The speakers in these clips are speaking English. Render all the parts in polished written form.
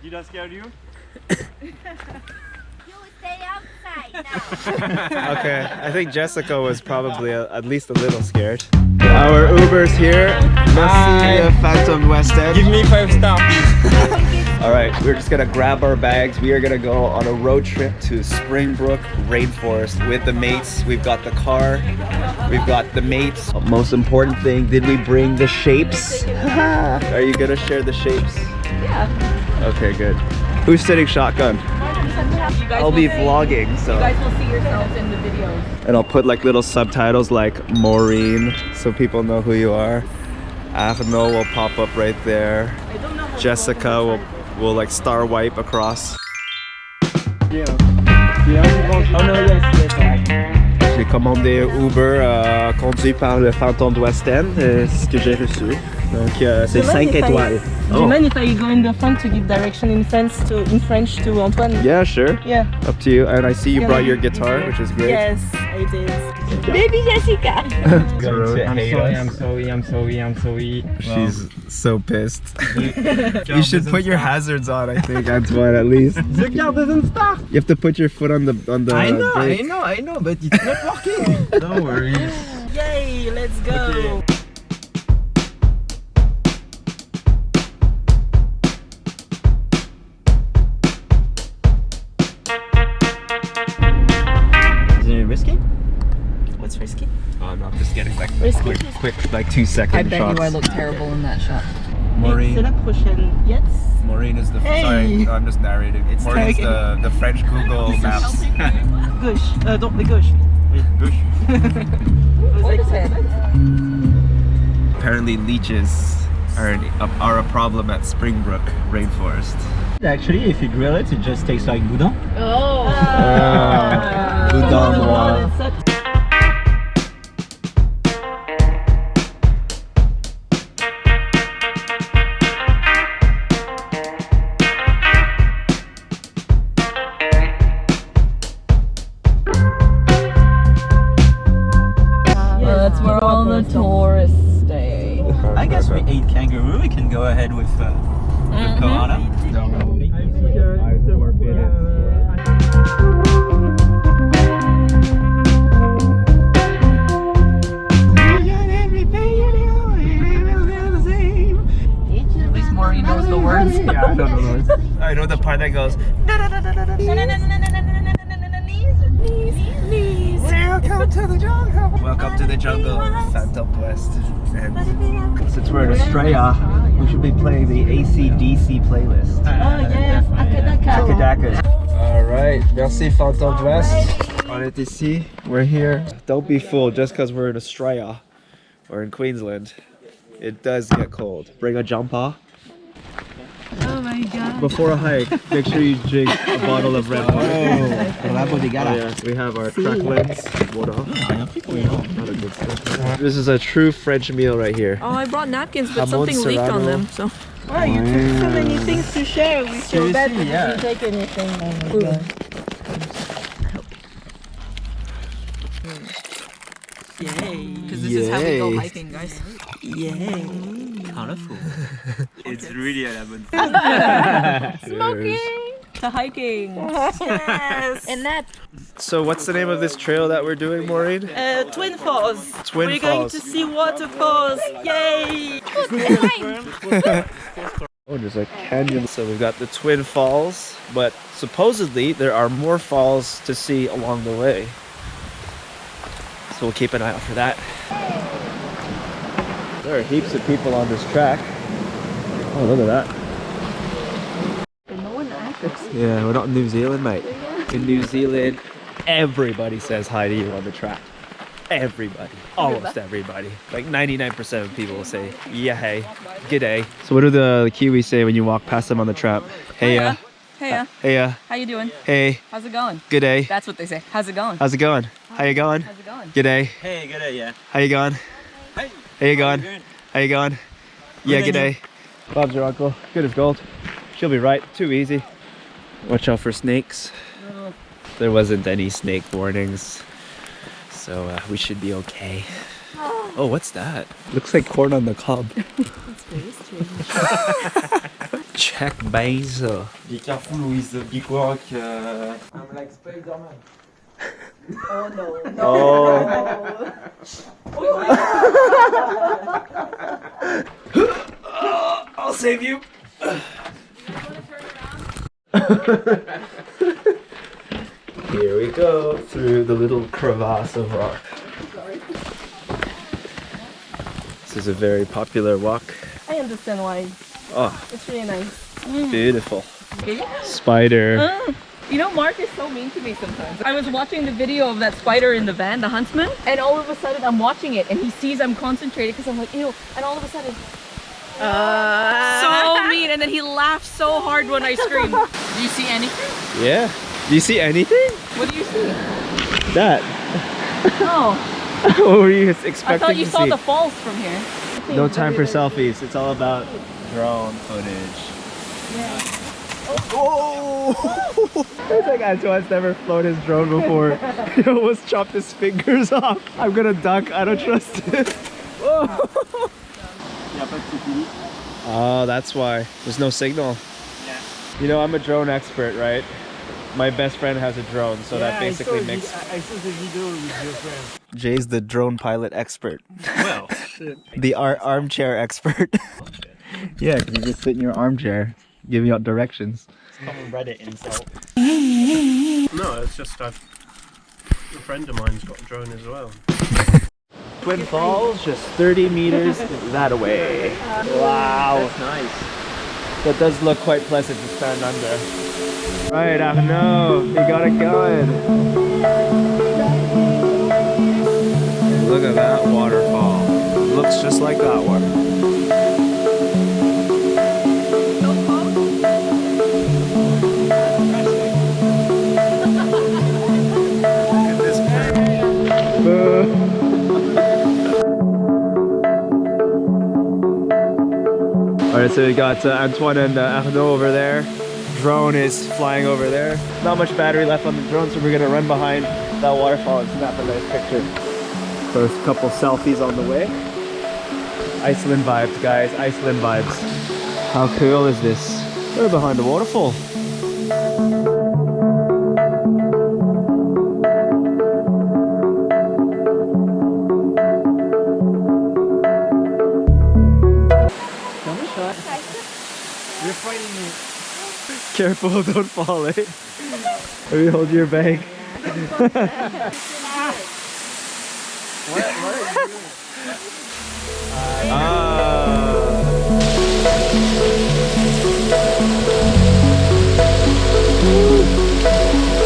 Did I scare you? Stay outside now. Okay, I think Jessica was probably at least a little scared. Our Uber's here. Merci, Phantom West End. Give me 5 stars. Alright, we're just gonna grab our bags. We are gonna go on a road trip to Springbrook Rainforest with the mates. We've got the car, we've got the mates. Most important thing, did we bring the shapes? Are you gonna share the shapes? Yeah. Okay, good. Who's sitting shotgun? I'll be vlogging, so. You guys will see yourselves in the videos. And I'll put like little subtitles like Maureen so people know who you are. Arnaud will pop up right there. Jessica will like star wipe across. J'ai commandé Uber conduit par le Phantom de West End, c'est ce que j'ai reçu. Donc c'est 5 étoiles. Do you mind if I go in the front to give direction in French to Antoine? Yeah, sure. Yeah. Up to you. And I see you brought your guitar, which is great. Yes, I did. Baby Jessica. I'm sorry. She's so pissed. You should put your hazards on, I think, Antoine, at least. The car doesn't start. You have to put your foot on the I brake. know, but it's not working. Don't worry. Yay, let's go. Okay. Is it risky? What's risky? Oh, no, I'm just getting like Risky. quick, like 2-second I bet shots. you I look terrible in that shot. C'est Maureen. la prochaine. Yes. Maureen is the Hey. sorry, no, I'm just narrating. Maureen's the French Google Maps. Gauche. Donc, les gauche. Gauche. What is it? Apparently leeches are a problem at Springbrook Rainforest. Actually, if you grill it, it just tastes like boudin. Oh. Boudin noir. That's where all the tourists stay. I guess we ate kangaroo. We can go ahead with koala. At least Maureen knows the words. Yeah, I don't know the words. I know the part that goes. Welcome to the jungle. Welcome to the jungle, Phantom West. And since we're in Australia, we should be playing the AC/DC playlist. Oh yes, Akadaka. Alright, merci Phantom West. On est ici, we're here. Don't be fooled just because we're in Australia or in Queensland. It does get cold. Bring a jumper. Oh my god. Before a hike, make sure you drink a bottle of red wine. Yeah, we have our cracklings, water. Not a good stuff. This is a true French meal right here. Oh, I brought napkins, but Jamon something leaked on serrano. them, so. Wow, you took so many things to share. We feel bad that you yeah. didn't take anything. Yay. Because this is how we go hiking, guys. Yay. Colorful. It's really a lemon. Smoking. To hiking. Yes. And that So what's the name of this trail that we're doing, Maureen? Twin Falls. Twin We're going Falls. to see waterfalls. Yay. Oh, there's a canyon. So we've got the Twin Falls, but supposedly there are more falls to see along the way. So we'll keep an eye out for that. There are heaps of people on this track. Oh, look at that. Yeah, we're not in New Zealand, mate. In New Zealand, everybody says hi to you on the track. Everybody. Almost everybody. Like 99% of people will say, yeah, hey, g'day. So what do the Kiwis say when you walk past them on the trap? Heya. Heya. Heya. How you doing? Hey. How's it going? G'day. That's what they say. How's it going? How's it going? How you going? How's it going? G'day. Hey, good day, yeah. How you going? Hey. How you going? Good. How you going? Yeah, Good, g'day. Bob's your uncle. Good as gold. She'll be right. Too easy. Watch out for snakes. There wasn't any snake warnings, so we should be okay. Oh, what's that? Looks like corn on the cob. That's very strange. Check basil. Be careful with the big rock. I'm like Spider-Man. Oh no. Oh. I'll save you. Here we go through the little crevasse of rock. This is a very popular walk. I understand why. Oh, It's really nice. beautiful. Spider. You know, Mark is so mean to me sometimes. I was watching the video of that spider in the van, the huntsman, and all of a sudden I'm watching it and he sees I'm concentrated because I'm like, ew, and all of a sudden, so mean, and then he laughs so hard when I scream. Do you see anything? Yeah. Do you see anything? What do you see? That. Oh, What were you expecting I thought you to saw see? the falls from here. No time for selfies. It's all about drone footage. Oh! It's like Antoine's never flown his drone before. He almost chopped his fingers off. I'm gonna duck. I don't trust it. Oh, that's why. There's no signal. Yeah. You know, I'm a drone expert, right? My best friend has a drone, so that basically makes... I saw the video with your friend. Jay's the drone pilot expert. Well, The armchair expert. Yeah, because you just sit in your armchair, giving out directions. common Reddit insult. No, it's just a friend of mine's got a drone as well. Twin Falls, just 30 meters that way. Wow. That's nice. That does look quite pleasant to stand under. Right, Arnaud, you got it going. Look at that waterfall. Looks just like that one. Look at this Alright, so we got Antoine and Arnaud over there. Drone is flying over there. Not much battery left on the drone, so we're gonna run behind that waterfall and snap a nice picture. First couple selfies on the way. Iceland vibes, guys, Iceland vibes. How cool is this? We're behind a waterfall. You're fighting me. Careful, don't fall, eh? Maybe hold your bag.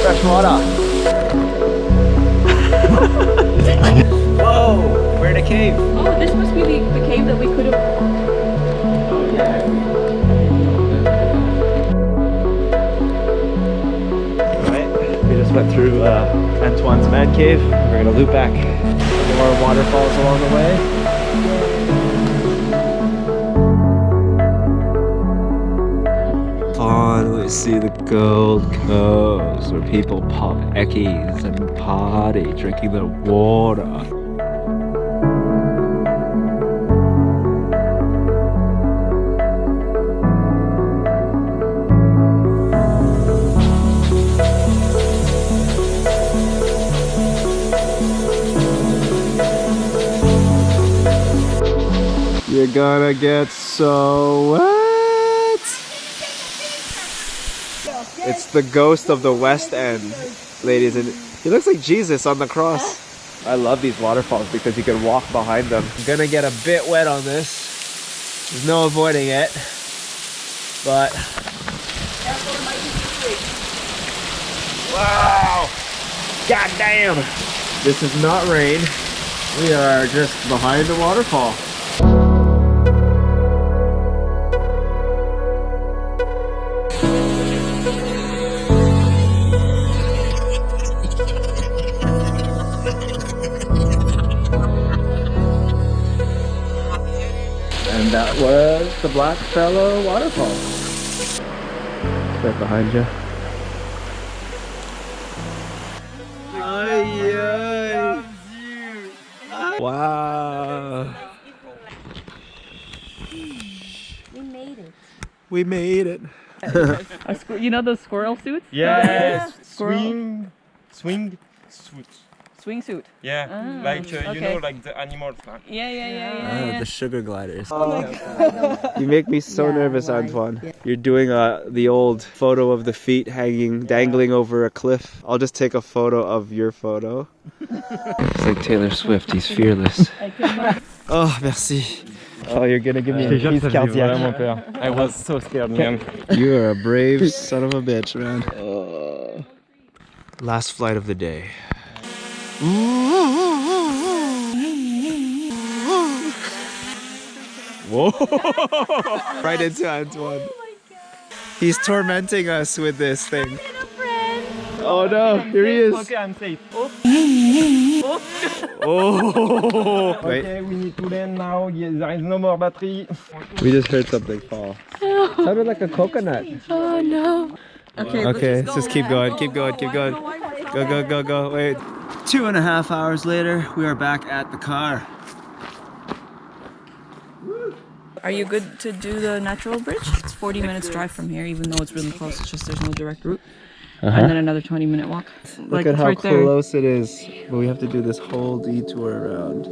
Fresh water. Whoa, we're in a cave. Oh, this must be the cave that we could have... We just went through Antoine's man cave. We're gonna loop back. More waterfalls along the way. Finally see the Gold Coast, where people pop eckies and party, drinking their water. You're gonna get so wet. It's the ghost of the West End, ladies, and he looks like Jesus on the cross. I love these waterfalls because you can walk behind them. I'm gonna get a bit wet on this. There's no avoiding it, but wow! God damn! This is not rain. We are just behind the waterfall. And that was the Blackfellow Waterfall. Right behind you. Wow. We made it. We made it. You know those squirrel suits? Yes, Squirrel. swing. Swing suit. Yeah, Ah, like you okay. know, like the animals. Huh? Yeah. The sugar gliders. You make me so nervous, Antoine. You're doing the old photo of the feet hanging, dangling over a cliff. I'll just take a photo of your photo. It's like Taylor Swift, he's fearless. Oh, merci. Oh, you're gonna give me a piece cardiaque. I was so scared, man. You are a brave son of a bitch, man. Last flight of the day. Whoa! Right into Antoine. He's tormenting us with this thing. Oh no, here he is. Okay, I'm safe. Oh! Wait, Okay, we need to land now. Yes, there is no more battery. we just heard something fall. Sounded like a coconut. Oh no. Okay, Okay, let's just keep going, keep going, keep going. Go. Wait. 2.5 hours later, we are back at the car. Are you good to do the natural bridge? It's 40 minutes drive from here, even though it's really close. It's just there's no direct route. And then another 20-minute walk. Look at how close it is. But we have to do this whole detour around.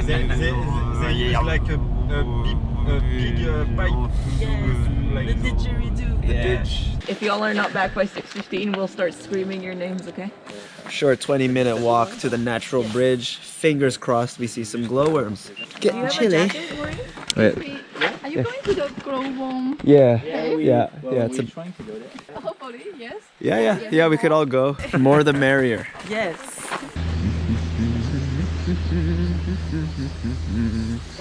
They use like a big pipe. Like The didgeridoo. Yeah. If y'all are not back by 6:15, we'll start screaming your names, okay? Short 20-minute walk to the natural bridge. Fingers crossed we see some glowworms. Getting chilly. Wait. Are you going to the global? Yeah. It's a... trying to go there. Hopefully, yes. Yeah, we could all go. More the merrier. Yes.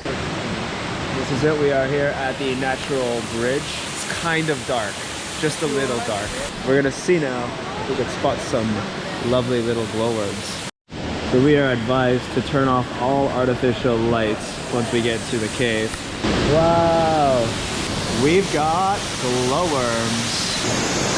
This is it, we are here at the natural bridge. It's kind of dark, just a little dark. We're gonna see now if we can spot some lovely little glowworms. So we are advised to turn off all artificial lights once we get to the cave. Wow, we've got glowworms.